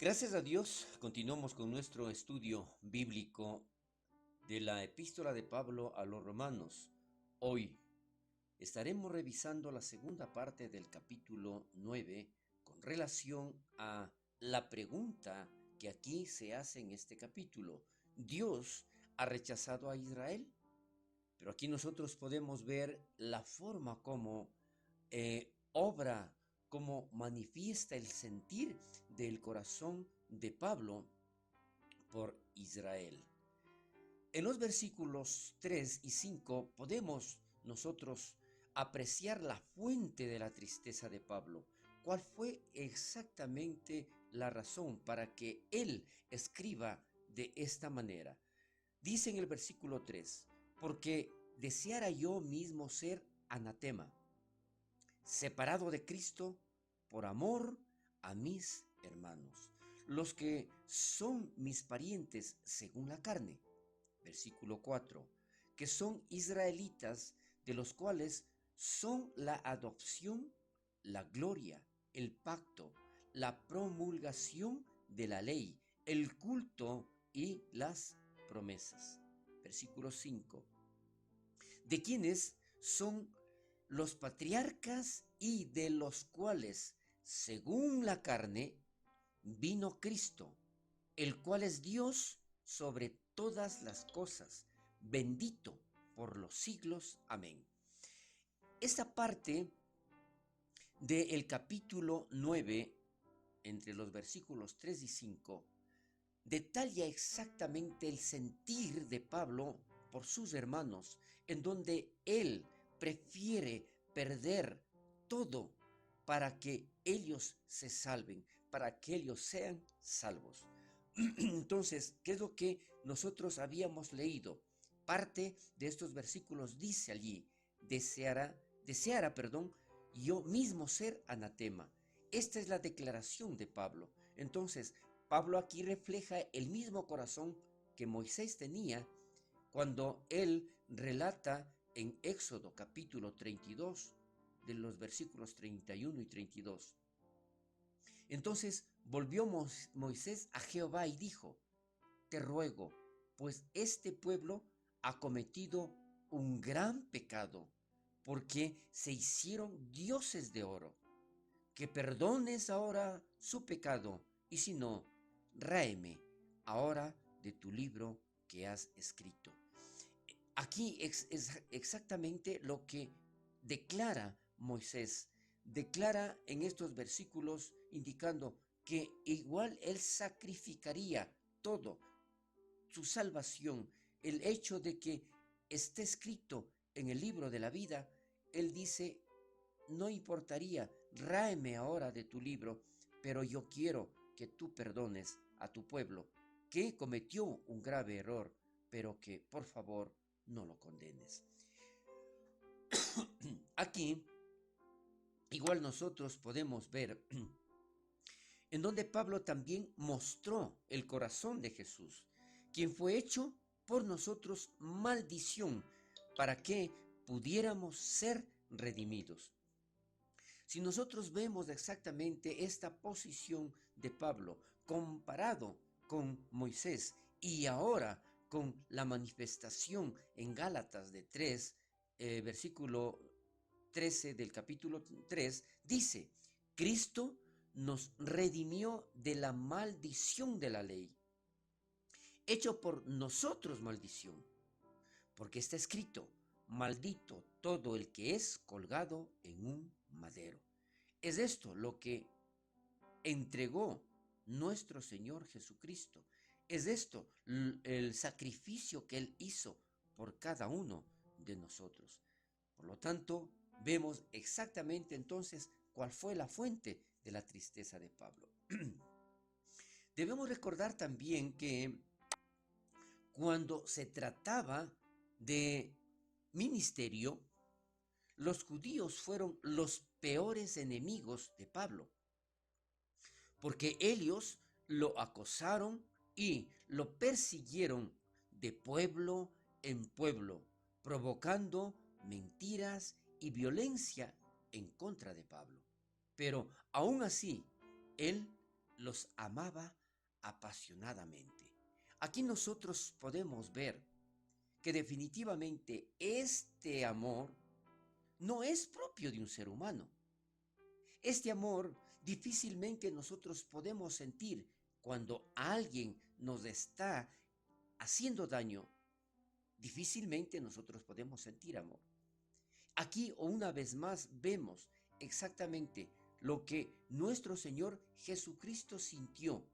Gracias a Dios, continuamos con nuestro estudio bíblico de la epístola de Pablo a los romanos. Hoy estaremos revisando la segunda parte del capítulo 9 con relación a la pregunta que aquí se hace en este capítulo. ¿Dios ha rechazado a Israel? Pero aquí nosotros podemos ver la forma como obra, como manifiesta el sentir del corazón de Pablo por Israel. En los versículos 3 y 5 podemos nosotros apreciar la fuente de la tristeza de Pablo. ¿Cuál fue exactamente la razón para que él escriba de esta manera? Dice en el versículo 3, porque deseara yo mismo ser anatema, separado de Cristo por amor a mis hermanos, los que son mis parientes según la carne. Versículo 4, que son israelitas, de los cuales son la adopción, la gloria, el pacto, la promulgación de la ley, el culto y las promesas. Versículo 5, de quienes son los patriarcas y de los cuales, según la carne, vino Cristo, el cual es Dios sobre todas las cosas, bendito por los siglos. Amén. Esta parte del capítulo 9, entre los versículos 3 y 5, detalla exactamente el sentir de Pablo por sus hermanos, en donde él prefiere perder todo para que ellos se salven, para que ellos sean salvos. Entonces, ¿qué es lo que nosotros habíamos leído? Parte de estos versículos dice allí, deseara, yo mismo ser anatema. Esta es la declaración de Pablo. Entonces, Pablo aquí refleja el mismo corazón que Moisés tenía cuando él relata en Éxodo capítulo 32, de los versículos 31 y 32. Entonces volvió Moisés a Jehová y dijo, te ruego, pues este pueblo ha cometido un gran pecado, porque se hicieron dioses de oro, que perdones ahora su pecado, y si no, ráeme ahora de tu libro que has escrito. Aquí es exactamente lo que declara Moisés. Declara en estos versículos indicando que igual él sacrificaría todo, su salvación, el hecho de que esté escrito en el libro de la vida. Él dice, no importaría, ráeme ahora de tu libro, pero yo quiero que tú perdones a tu pueblo, que cometió un grave error, pero que por favor no lo condenes. Aquí, igual nosotros podemos ver en donde Pablo también mostró el corazón de Jesús, quien fue hecho por nosotros maldición para que pudiéramos ser redimidos. Si nosotros vemos exactamente esta posición de Pablo comparado con Moisés y ahora con la manifestación en Gálatas de 3, versículo 13 del capítulo 3, dice, Cristo nos redimió de la maldición de la ley, hecho por nosotros maldición, porque está escrito, maldito todo el que es colgado en un madero. Es esto lo que entregó nuestro Señor Jesucristo. Es esto el sacrificio que Él hizo por cada uno de nosotros. Por lo tanto, vemos exactamente entonces cuál fue la fuente de la tristeza de Pablo. Debemos recordar también que cuando se trataba de ministerio, los judíos fueron los peores enemigos de Pablo, porque ellos lo acosaron y lo persiguieron de pueblo en pueblo, provocando mentiras y violencia en contra de Pablo. Pero aún así, él los amaba apasionadamente. Aquí nosotros podemos ver que definitivamente este amor no es propio de un ser humano. Este amor difícilmente nosotros podemos sentir cuando alguien nos está haciendo daño. Difícilmente nosotros podemos sentir amor. Aquí una vez más vemos exactamente lo que nuestro Señor Jesucristo sintió.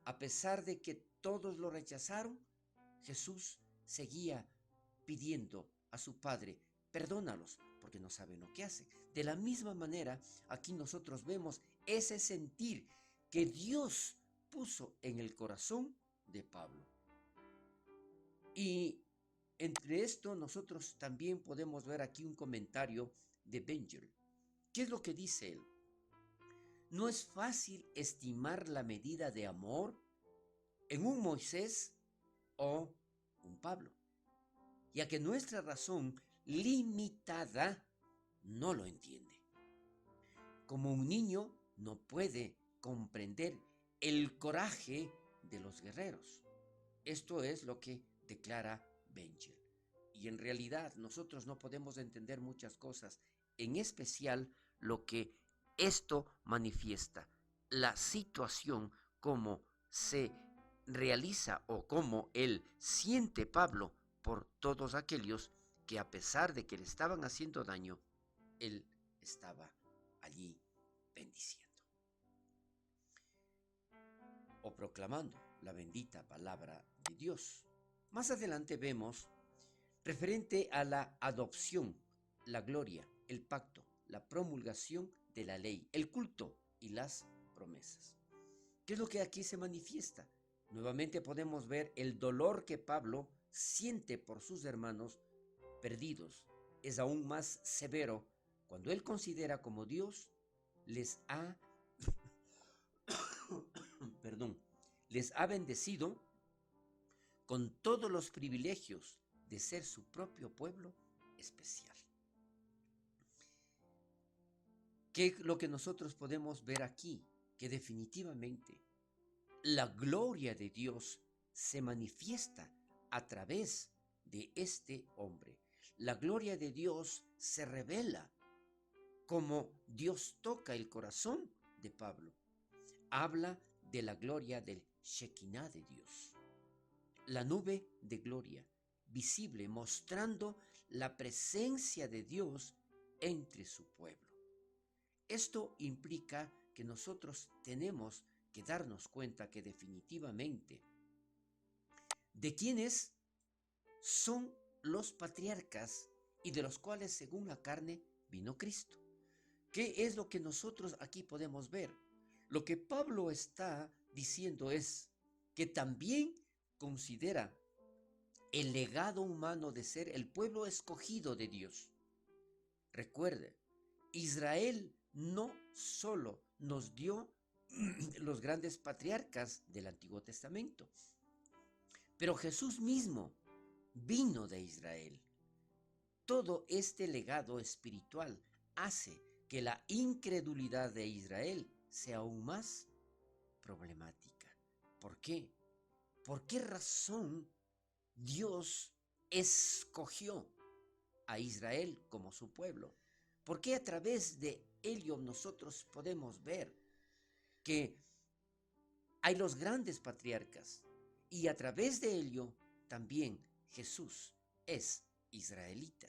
A pesar de que todos lo rechazaron, Jesús seguía pidiendo a su Padre, perdónalos porque no saben lo que hacen. De la misma manera, aquí nosotros vemos ese sentir que Dios puso en el corazón de Pablo. Y entre esto nosotros también podemos ver aquí un comentario de Benjamin. ¿Qué es lo que dice él? No es fácil estimar la medida de amor en un Moisés o un Pablo, ya que nuestra razón limitada no lo entiende. Como un niño no puede comprender el coraje de los guerreros. Esto es lo que declara Benchel. Y en realidad nosotros no podemos entender muchas cosas, en especial lo que esto manifiesta, la situación como se realiza o como él siente Pablo por todos aquellos que a pesar de que le estaban haciendo daño, él estaba allí bendiciendo o proclamando la bendita palabra de Dios. Más adelante vemos referente a la adopción, la gloria, el pacto, la promulgación de la ley, el culto y las promesas. ¿Qué es lo que aquí se manifiesta? Nuevamente podemos ver el dolor que Pablo siente por sus hermanos perdidos. Es aún más severo cuando él considera como Dios les ha, perdón, les ha bendecido con todos los privilegios de ser su propio pueblo especial. ¿Qué es lo que nosotros podemos ver aquí? Que definitivamente la gloria de Dios se manifiesta a través de este hombre. La gloria de Dios se revela como Dios toca el corazón de Pablo. Habla de la gloria del Shekinah de Dios. La nube de gloria, visible, mostrando la presencia de Dios entre su pueblo. Esto implica que nosotros tenemos que darnos cuenta que definitivamente de quiénes son los patriarcas y de los cuales según la carne vino Cristo. ¿Qué es lo que nosotros aquí podemos ver? Lo que Pablo está diciendo es que también considera el legado humano de ser el pueblo escogido de Dios. Recuerde, Israel no solo nos dio los grandes patriarcas del Antiguo Testamento, pero Jesús mismo vino de Israel. Todo este legado espiritual hace que la incredulidad de Israel sea aún más problemática. ¿Por qué? ¿Por qué razón Dios escogió a Israel como su pueblo? ¿Por qué a través de ello nosotros podemos ver que hay los grandes patriarcas y a través de ello también Jesús es israelita?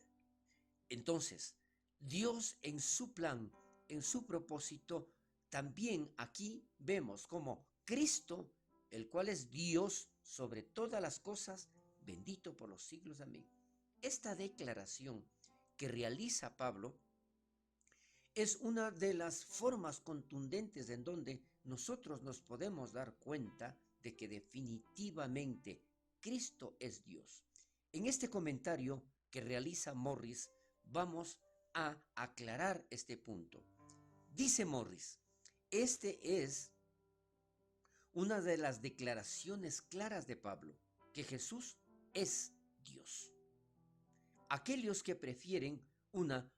Entonces, Dios en su plan, en su propósito, también aquí vemos como Cristo, el cual es Dios sobre todas las cosas, bendito por los siglos. Amén. Esta declaración que realiza Pablo es una de las formas contundentes en donde nosotros nos podemos dar cuenta de que definitivamente Cristo es Dios. En este comentario que realiza Morris, vamos a aclarar este punto. Dice Morris, este es una de las declaraciones claras de Pablo, que Jesús es Dios. Aquellos que prefieren una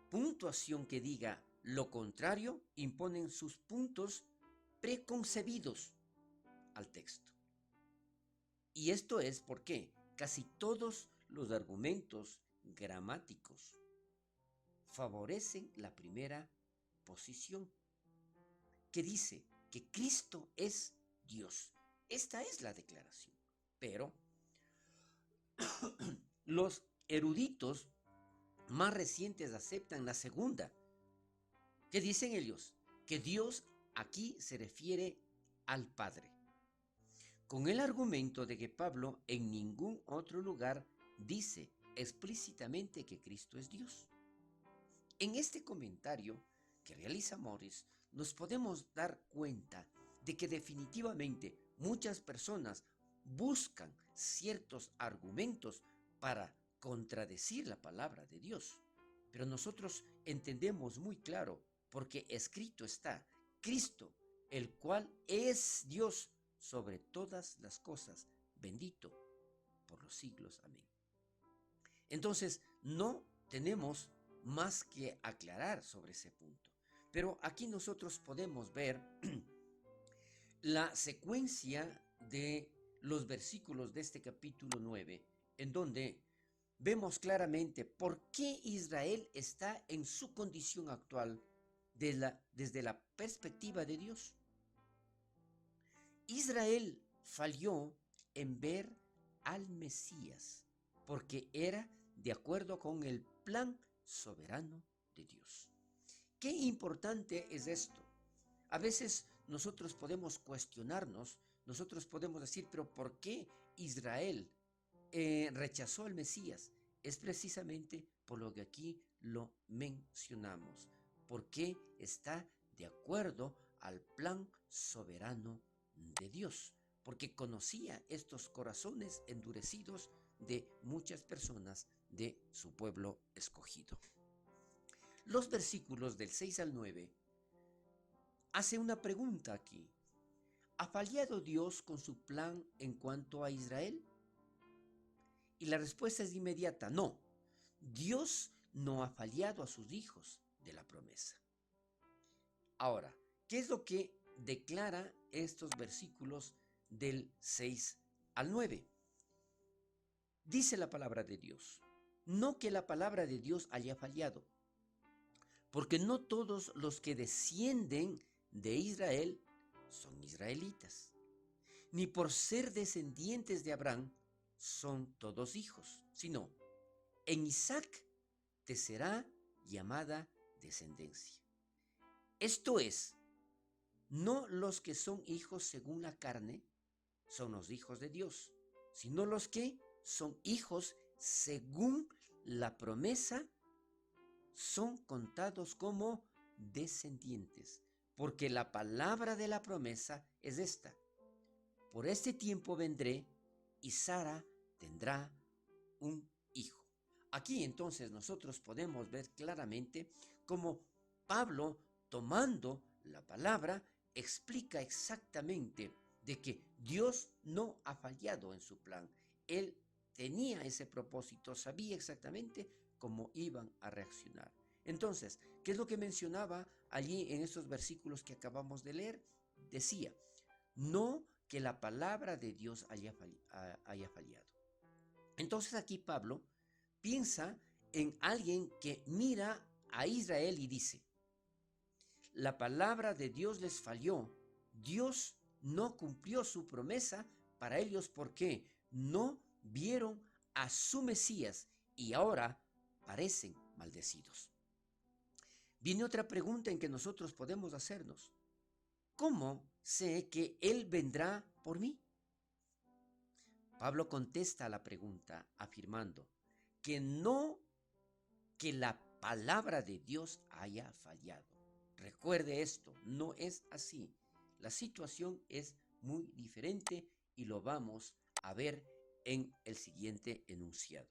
puntuación que diga lo contrario imponen sus puntos preconcebidos al texto. Y esto es porque casi todos los argumentos gramáticos favorecen la primera posición, que dice que Cristo es Dios. Esta es la declaración. Pero los eruditos más recientes aceptan la segunda. ¿Qué dicen ellos? Que Dios aquí se refiere al Padre, con el argumento de que Pablo en ningún otro lugar dice explícitamente que Cristo es Dios. En este comentario que realiza Morris, nos podemos dar cuenta de que definitivamente muchas personas buscan ciertos argumentos para contradecir la palabra de Dios. Pero nosotros entendemos muy claro, porque escrito está, Cristo, el cual es Dios sobre todas las cosas, bendito por los siglos. Amén. Entonces, no tenemos más que aclarar sobre ese punto. Pero aquí nosotros podemos ver la secuencia de los versículos de este capítulo 9, en donde vemos claramente por qué Israel está en su condición actual desde la perspectiva de Dios. Israel falló en ver al Mesías, porque era de acuerdo con el plan soberano de Dios. Qué importante es esto. A veces nosotros podemos cuestionarnos, nosotros podemos decir, pero ¿por qué Israel rechazó al Mesías? Es precisamente por lo que aquí lo mencionamos, porque está de acuerdo al plan soberano de Dios, porque conocía estos corazones endurecidos de muchas personas de su pueblo escogido. Los versículos del 6 al 9 hace una pregunta aquí. ¿Ha fallado Dios con su plan en cuanto a Israel? Y la respuesta es inmediata, no. Dios no ha fallado a sus hijos de la promesa. Ahora, ¿qué es lo que declara estos versículos del 6 al 9? Dice la palabra de Dios, no que la palabra de Dios haya fallado, porque no todos los que descienden de Israel son israelitas, ni por ser descendientes de Abraham son todos hijos, sino en Isaac te será llamada descendencia. Esto es, no los que son hijos según la carne son los hijos de Dios, sino los que son hijos según la promesa son contados como descendientes, porque la palabra de la promesa es esta: por este tiempo vendré y Sara tendrá un hijo. Aquí entonces nosotros podemos ver claramente cómo Pablo, tomando la palabra, explica exactamente de que Dios no ha fallado en su plan. Él tenía ese propósito, sabía exactamente cómo iban a reaccionar. Entonces, ¿qué es lo que mencionaba allí en estos versículos que acabamos de leer? Decía, no que la palabra de Dios haya fallado. Entonces aquí Pablo piensa en alguien que mira a Israel y dice, la palabra de Dios les falló, Dios no cumplió su promesa para ellos porque no vieron a su Mesías y ahora parecen maldecidos. Viene otra pregunta en que nosotros podemos hacernos. ¿Cómo sé que Él vendrá por mí? Pablo contesta a la pregunta afirmando que no que la palabra de Dios haya fallado. Recuerde esto, no es así. La situación es muy diferente y lo vamos a ver en el siguiente enunciado.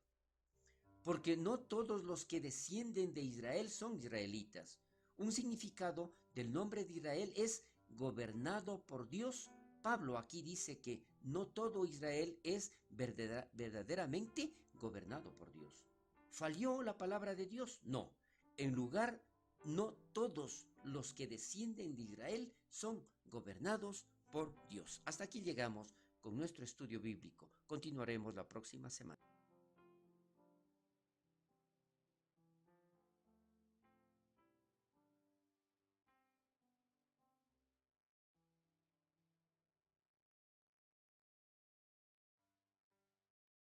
Porque no todos los que descienden de Israel son israelitas. Un significado del nombre de Israel es gobernado por Dios. Pablo aquí dice que no todo Israel es verdaderamente gobernado por Dios. ¿Falló la palabra de Dios? No. En lugar, no todos los que descienden de Israel son gobernados por Dios. Hasta aquí llegamos con nuestro estudio bíblico. Continuaremos la próxima semana.